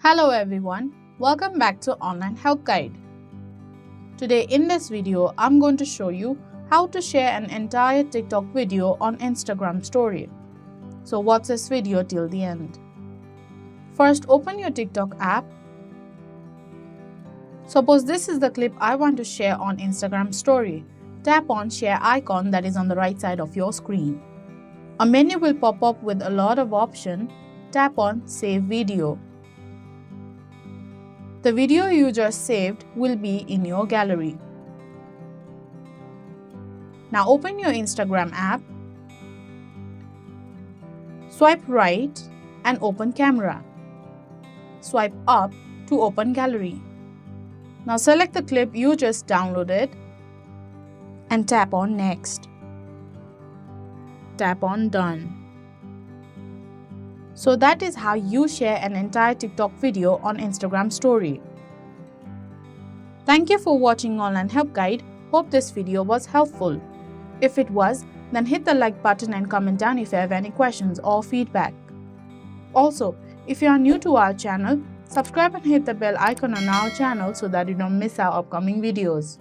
Hello everyone, welcome back to Online Help Guide. Today in this video, I'm going to show you how to share an entire TikTok video on Instagram story. So watch this video till the end. First, open your TikTok app. Suppose this is the clip I want to share on Instagram story. Tap on share icon that is on the right side of your screen. A menu will pop up with a lot of options. Tap on save video. The video you just saved will be in your gallery. Now open your Instagram app, swipe right and open camera. Swipe up to open gallery. Now select the clip you just downloaded and tap on next. Tap on done. So that is how you share an entire TikTok video on Instagram story. Thank you for watching Online Help Guide. Hope this video was helpful. If it was, then hit the like button and comment down if you have any questions or feedback. Also, if you are new to our channel, subscribe and hit the bell icon on our channel so that you don't miss our upcoming videos.